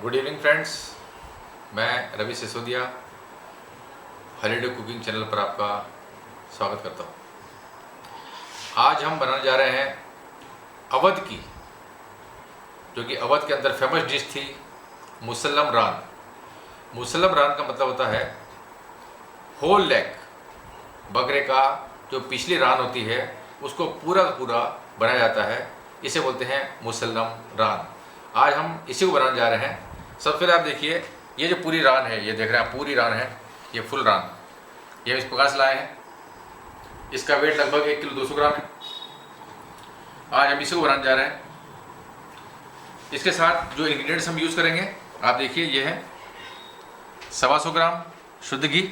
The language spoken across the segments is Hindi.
गुड इवनिंग फ्रेंड्स, मैं Ravi Sisodia holiday cooking channel पर आपका स्वागत करता हूँ। आज हम बनाने जा रहे हैं अवध की, जो कि अवध के अंदर फेमस डिश थी मुसल्लम रान। मुसल्लम रान का मतलब होता है होल लेग, बकरे का जो पिछली रान होती है उसको पूरा का पूरा बनाया जाता है, इसे बोलते हैं मुसल्लम रान। आज हम इसी को बनाने जा रहे हैं। सबसे पहले आप देखिए, ये जो पूरी रान है, ये देख रहे हैं पूरी रान है, ये फुल रान, ये हम इस प्रकार से लाए हैं। इसका वेट लगभग 1 किलो 200 ग्राम है। आज हम इसी को बनाने जा रहे हैं। इसके साथ जो इंग्रेडिएंट्स हम यूज़ करेंगे आप देखिए, ये है 125 ग्राम शुद्ध घी,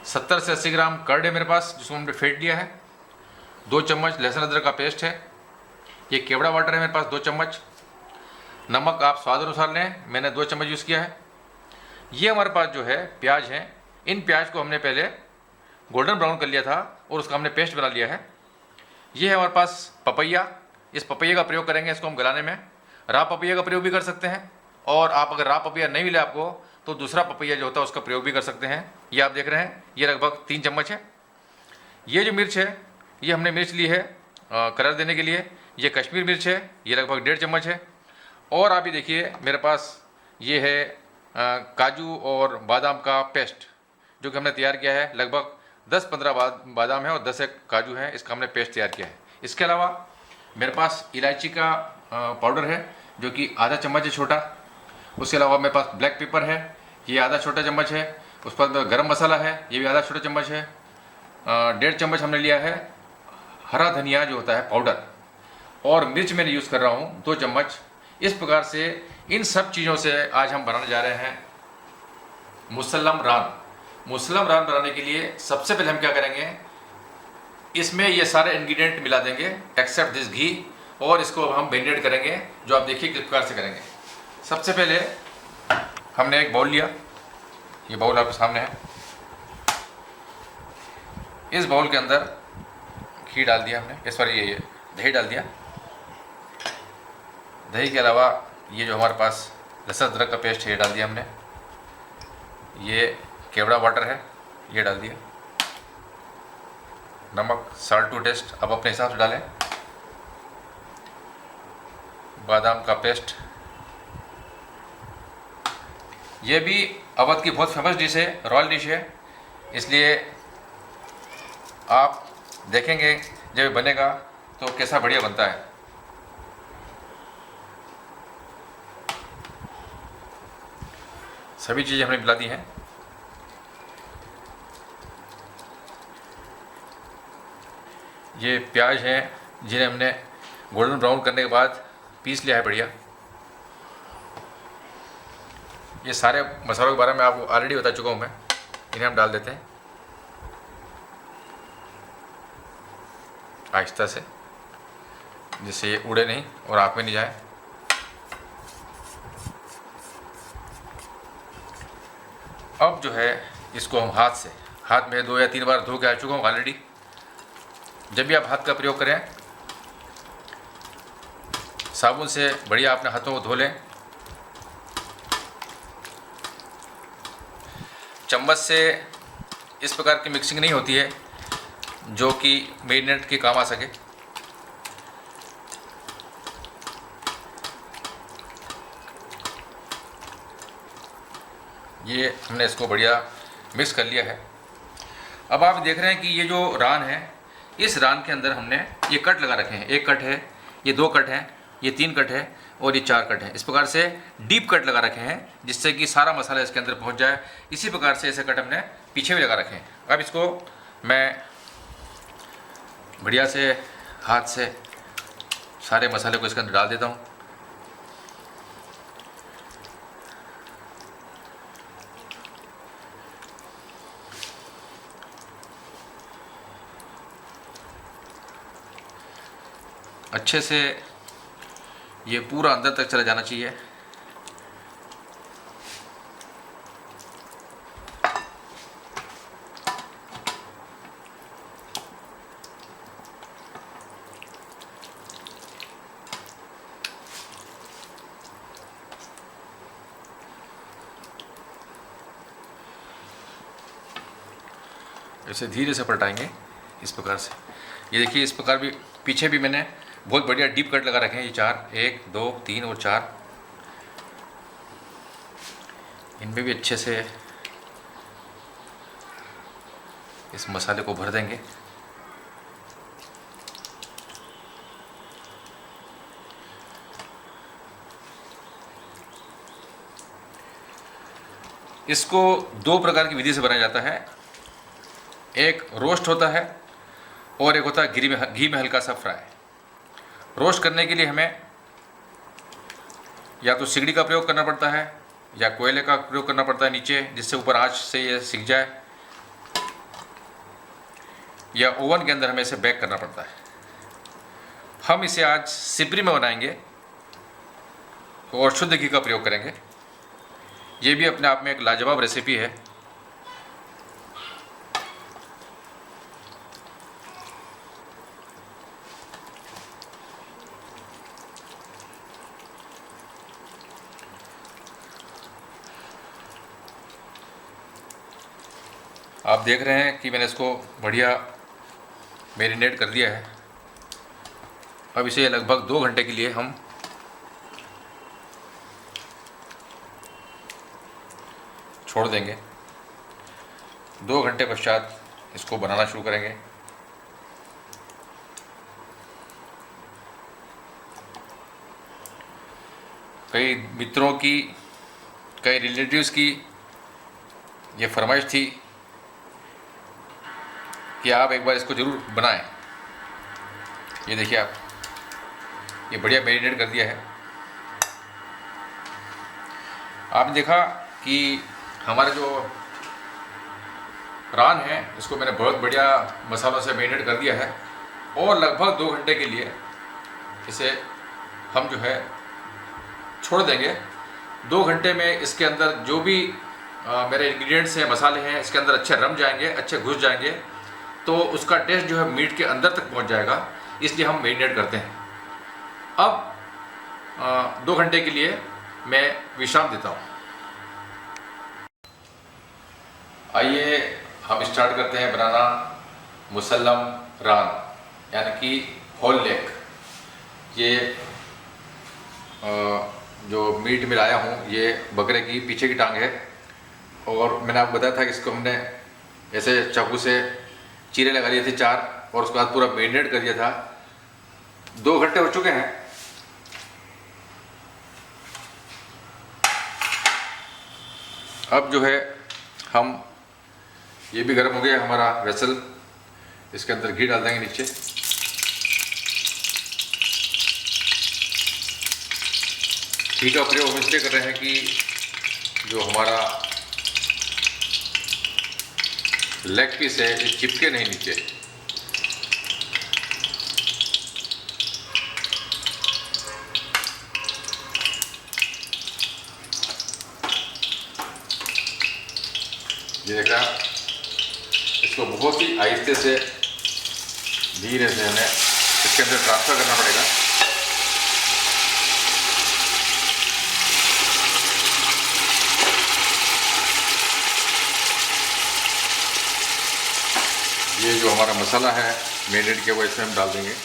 70 से 80 ग्राम कर्ड है मेरे पास, जिसको हमने फेंट लिया है, 2 चम्मच लहसुन अदरक का पेस्ट है, ये केवड़ा वाटर है मेरे पास 2 चम्मच, नमक आप स्वाद अनुसार लें, मैंने 2 चम्मच यूज़ किया है। ये हमारे पास जो है प्याज है, इन प्याज को हमने पहले गोल्डन ब्राउन कर लिया था और उसका हमने पेस्ट बना लिया है। ये है हमारे पास पपैया, इस पपैया का प्रयोग करेंगे इसको हम गलाने में। रा पपैया का प्रयोग भी कर सकते हैं, और आप अगर रा पपैया नहीं मिले आपको तो दूसरा पपैया जो होता है उसका प्रयोग भी कर सकते हैं। ये आप देख रहे हैं, ये लगभग 3 चम्मच है। ये जो मिर्च है, ये हमने मिर्च ली है कलर देने के लिए, ये कश्मीर मिर्च है, ये लगभग 1.5 चम्मच है। और आप ये देखिए मेरे पास ये है काजू और बादाम का पेस्ट, जो कि हमने तैयार किया है। लगभग 10-15 बादाम है और 10 एक काजू है, इसका हमने पेस्ट तैयार किया है। इसके अलावा मेरे पास इलायची का पाउडर है, जो कि आधा चम्मच है छोटा। उसके अलावा मेरे पास ब्लैक पेपर है, ये आधा छोटा चम्मच है। उस पर गरम मसाला है, ये भी आधा छोटा चम्मच है। 1.5 चम्मच हमने लिया है हरा धनिया जो होता है पाउडर, और मिर्च मैंने यूज़ कर रहा हूँ 2 चम्मच। इस प्रकार से इन सब चीज़ों से आज हम बनाने जा रहे हैं मुसल्लम रान। मुसल्लम रान बनाने के लिए सबसे पहले हम क्या करेंगे, इसमें ये सारे इंग्रेडिएंट मिला देंगे एक्सेप्ट दिस घी, और इसको अब हम मैरिनेट करेंगे, जो आप देखिए किस प्रकार से करेंगे। सबसे पहले हमने एक बाउल लिया, ये बाउल आपके सामने है। इस बाउल के अंदर घी डाल दिया हमने, इस पर ये दही डाल दिया। दही के अलावा ये जो हमारे पास लहसुन अदरक का पेस्ट है ये डाल दिया हमने। ये केवड़ा वाटर है, ये डाल दिया। नमक साल्ट टू टेस्ट अब अपने हिसाब से डालें। बादाम का पेस्ट, ये भी अवध की बहुत फेमस डिश है, रॉयल डिश है, इसलिए आप देखेंगे जब ये बनेगा तो कैसा बढ़िया बनता है। सभी चीज़ें हमने मिला दी हैं। ये प्याज हैं जिन्हें हमने गोल्डन ब्राउन करने के बाद पीस लिया है बढ़िया। ये सारे मसालों के बारे में आपको ऑलरेडी बता चुका हूँ मैं। इन्हें हम डाल देते हैं आहिस्ता से, जिससे ये उड़े नहीं और आँख में नहीं जाए। अब जो है इसको हम हाथ में 2 या 3 बार धो के आ चुका हूँ ऑलरेडी। जब भी आप हाथ का प्रयोग करें, साबुन से बढ़िया अपने हाथों को धो लें। चम्मच से इस प्रकार की मिक्सिंग नहीं होती है जो कि मैरिनेट के काम आ सके। ये हमने इसको बढ़िया मिक्स कर लिया है। अब आप देख रहे हैं कि ये जो रान है, इस रान के अंदर हमने ये कट लगा रखे हैं। 1 कट है, ये 2 कट हैं, ये 3 कट है और ये 4 कट है। इस प्रकार से डीप कट लगा रखे हैं, जिससे कि सारा मसाला इसके अंदर पहुंच जाए। इसी प्रकार से ऐसे कट हमने पीछे भी लगा रखे हैं। अब इसको मैं बढ़िया से हाथ से सारे मसाले को इसके अंदर डाल देता हूँ। अच्छे से ये पूरा अंदर तक चला जाना चाहिए। ऐसे धीरे से पलटाएंगे इस प्रकार से। ये देखिए इस प्रकार भी पीछे भी मैंने बहुत बढ़िया डीप कट लगा रखे हैं। ये 4, 1, 2, 3 और 4, इनमें भी अच्छे से इस मसाले को भर देंगे। इसको 2 प्रकार की विधि से बनाया जाता है। एक रोस्ट होता है और एक होता है घी में हल्का सा फ्राई। रोस्ट करने के लिए हमें या तो सिगड़ी का प्रयोग करना पड़ता है या कोयले का प्रयोग करना पड़ता है नीचे, जिससे ऊपर आंच से ये सिक जाए, या ओवन के अंदर हमें इसे बेक करना पड़ता है। हम इसे आज सिपरी में बनाएंगे और शुद्ध घी का प्रयोग करेंगे। ये भी अपने आप में एक लाजवाब रेसिपी है। आप देख रहे हैं कि मैंने इसको बढ़िया मैरिनेट कर दिया है। अब इसे लगभग 2 घंटे के लिए हम छोड़ देंगे। 2 घंटे पश्चात इसको बनाना शुरू करेंगे। कई मित्रों की, कई रिलेटिव्स की ये फरमाइश थी कि आप एक बार इसको ज़रूर बनाएं। ये देखिए आप, ये बढ़िया मैरिनेट कर दिया है। आपने देखा कि हमारे जो रान है इसको मैंने बहुत बढ़िया मसालों से मैरिनेट कर दिया है और लगभग 2 घंटे के लिए इसे हम जो है छोड़ देंगे। 2 घंटे में इसके अंदर जो भी मेरे इंग्रेडिएंट्स हैं, मसाले हैं, इसके अंदर अच्छे रम जाएंगे, अच्छे घुस जाएंगे, तो उसका टेस्ट जो है मीट के अंदर तक पहुंच जाएगा। इसलिए हम मैरिनेट करते हैं। अब 2 घंटे के लिए मैं विश्राम देता हूँ। आइए हम स्टार्ट करते हैं बनाना मुसल्लम रान, यानी कि होल लेग। ये जो मीट में लाया हूँ ये बकरे की पीछे की टांग है, और मैंने आपको बताया था कि इसको हमने ऐसे चाकू से चीरे लगा लिए थे 4, और उसके बाद पूरा मैरिनेट कर दिया था। 2 घंटे हो चुके हैं। अब जो है हम, ये भी गर्म हो गया हमारा वेसल, इसके अंदर घी डाल देंगे नीचे। घी का प्रयोग हम इसलिए कर रहे हैं कि जो हमारा लेग पीस है ये चिपके नहीं नीचे। ये देखा, इसको बहुत ही आहिस्ते से, धीरे से हमें इसके अंदर ट्रांसफर करना पड़ेगा। ये जो हमारा मसाला है मैरिनेट के, वो इसमें हम डाल देंगे।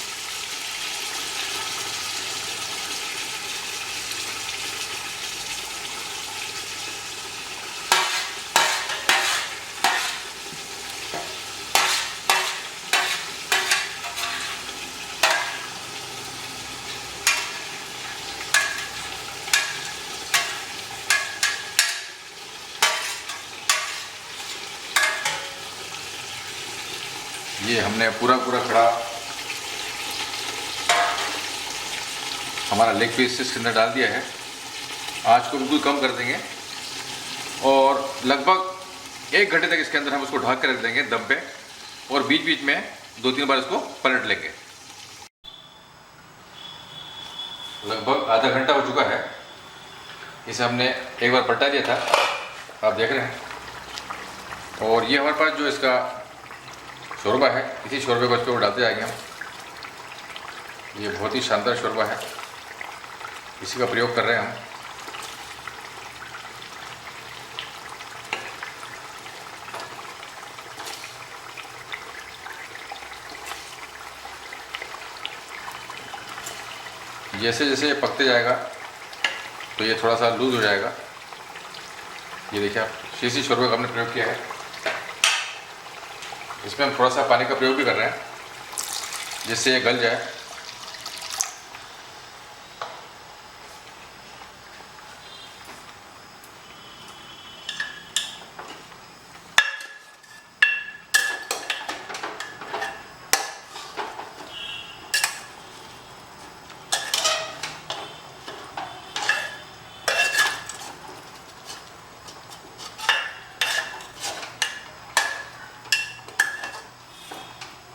ये हमने पूरा खड़ा हमारा लेग पीस इसके अंदर डाल दिया है। आँच को बिल्कुल कम कर देंगे और लगभग 1 घंटे तक इसके अंदर हम उसको ढक कर रख देंगे दम पे, और बीच बीच में 2-3 बार इसको पलट लेंगे। लगभग आधा घंटा हो चुका है। इसे हमने एक बार पलटा दिया था, आप देख रहे हैं। और ये हमारे पास जो इसका शोरबा है, इसी शोरबे को इसके ऊपर डालते जाएंगे हम। ये बहुत ही शानदार शोरबा है, इसी का प्रयोग कर रहे हैं हम। जैसे जैसे ये पकते जाएगा तो ये थोड़ा सा लूज़ हो जाएगा। ये देखिए आप, शीशी शोरबे का हमने प्रयोग किया है। इसमें हम थोड़ा सा पानी का प्रयोग भी कर रहे हैं जिससे ये गल जाए।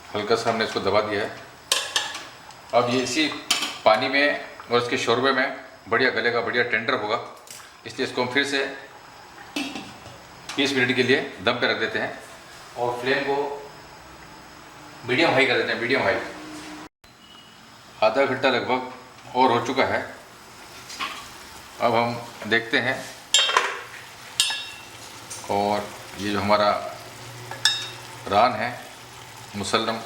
हल्का सा हमने इसको दबा दिया है। अब ये इसी पानी में और इसके शोरबे में बढ़िया गलेगा, बढ़िया टेंडर होगा। इसलिए इसको हम फिर से 20 मिनट के लिए दम पे रख देते हैं और फ्लेम को मीडियम हाई कर देते हैं, मीडियम हाई। आधा घंटा लगभग और हो चुका है। अब हम देखते हैं और ये जो हमारा रान है मुसल्लम,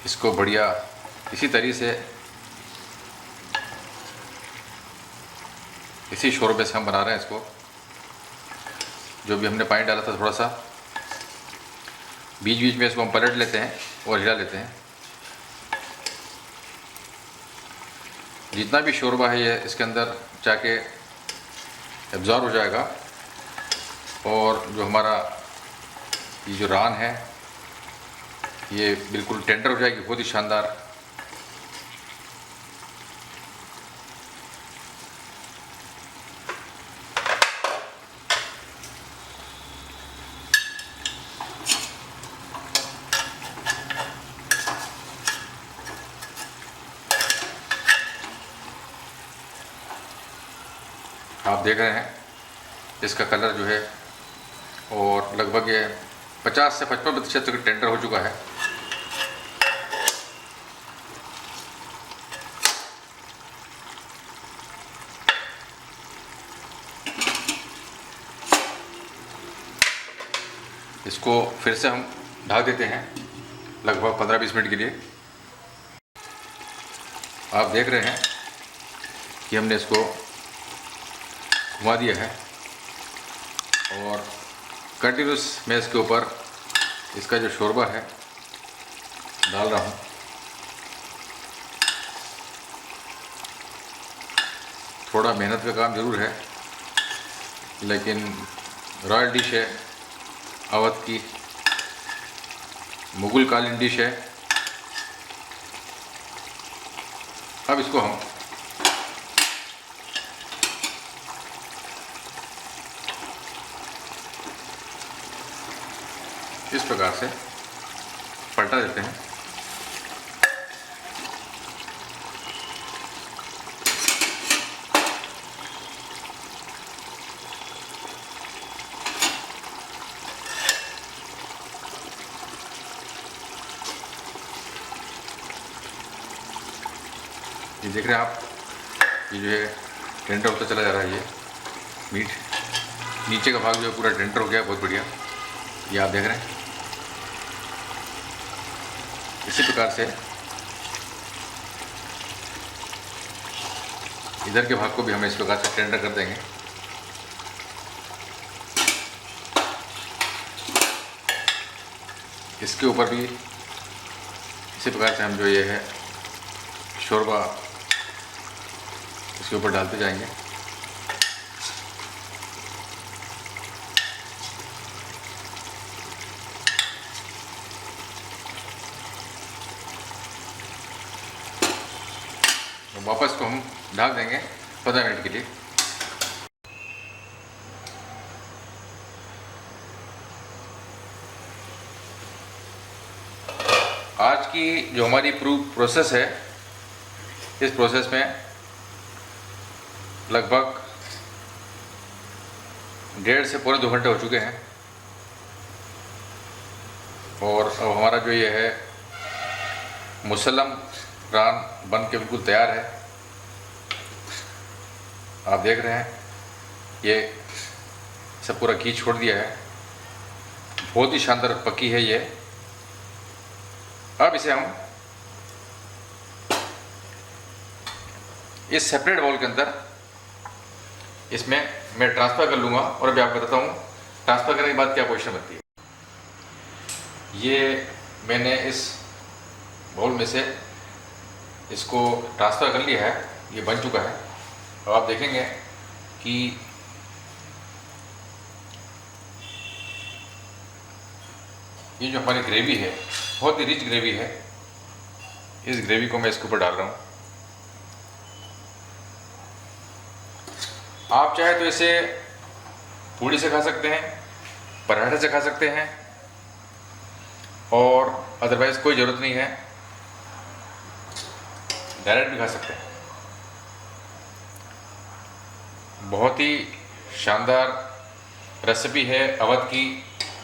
इसको बढ़िया इसी तरीके से इसी शोरबे से हम बना रहे हैं इसको। जो भी हमने पानी डाला था थोड़ा सा, बीच बीच में इसको हम पलट लेते हैं और हिला लेते हैं। जितना भी शोरबा है ये इसके अंदर जाके एब्जॉर्ब हो जाएगा और जो हमारा ये जो रान है ये बिल्कुल टेंडर हो जाएगी, बहुत ही शानदार। आप देख रहे हैं इसका कलर जो है, और लगभग ये 50 से 55% तक टेंडर हो चुका है। इसको फिर से हम ढक देते हैं लगभग 15-20 मिनट के लिए। आप देख रहे हैं कि हमने इसको घुमा दिया है और कंटिन्यूस मैं इसके ऊपर इसका जो शोरबा है डाल रहा हूँ। थोड़ा मेहनत का काम ज़रूर है, लेकिन रॉयल डिश है, अवध की मुगल कालीन डिश है। अब इसको हम इस प्रकार से पलटा देते हैं। ये देख रहे हैं आप, ये जो है टेंडर होता चला जा रहा है। ये मीट नीचे का भाग जो है पूरा टेंडर हो गया, बहुत बढ़िया। ये आप देख रहे हैं। इसी प्रकार से इधर के भाग को भी हम इस प्रकार से टेंडर कर देंगे। इसके ऊपर भी इसी प्रकार से हम जो ये है शोरबा इसके ऊपर डालते जाएंगे। वापस को हम ढक देंगे 15 मिनट के लिए। आज की जो हमारी प्रोसेस है, इस प्रोसेस में लगभग 1.5 से पौने 2 घंटे हो चुके हैं और अब हमारा जो ये है मुसल्लम रान बन के बिल्कुल तैयार है। आप देख रहे हैं ये सब पूरा घी छोड़ दिया है, बहुत ही शानदार पकी है ये। अब इसे हम इस सेपरेट बाउल के अंदर इसमें मैं ट्रांसफ़र कर लूँगा और अभी आपको बताता हूँ ट्रांसफ़र करने के बाद क्या पोजीशन बनती है। ये मैंने इस बाउल में से इसको ट्रांसफ़र कर लिया है, ये बन चुका है। अब आप देखेंगे कि ये जो हमारी ग्रेवी है बहुत ही रिच ग्रेवी है। इस ग्रेवी को मैं इसके ऊपर डाल रहा हूँ। आप चाहे तो इसे पूड़ी से खा सकते हैं, पराठे से खा सकते हैं, और अदरवाइज़ कोई ज़रूरत नहीं है, डायरेक्ट भी खा सकते हैं। बहुत ही शानदार रेसिपी है, अवध की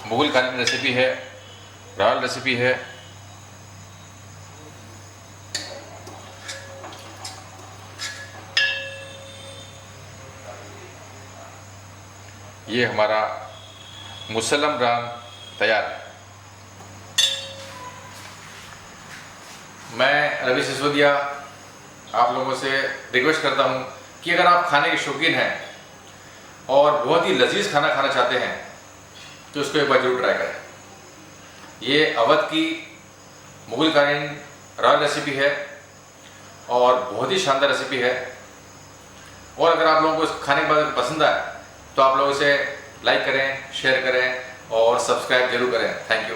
मुगल कालीन रेसिपी है, रॉयल रेसिपी है। ये हमारा मुसल्लम रान तैयार है। मैं रवि सिसोदिया आप लोगों से रिक्वेस्ट करता हूँ कि अगर आप खाने के शौकीन हैं और बहुत ही लजीज खाना खाना चाहते हैं तो इसको एक बार जरूर ट्राई करें। ये अवध की मुगल कालीन रॉयल रेसिपी है और बहुत ही शानदार रेसिपी है। और अगर आप लोगों को इस खाने के बाद पसंद आए तो आप लोग इसे लाइक करें, शेयर करें और सब्सक्राइब जरूर करें। Thank you.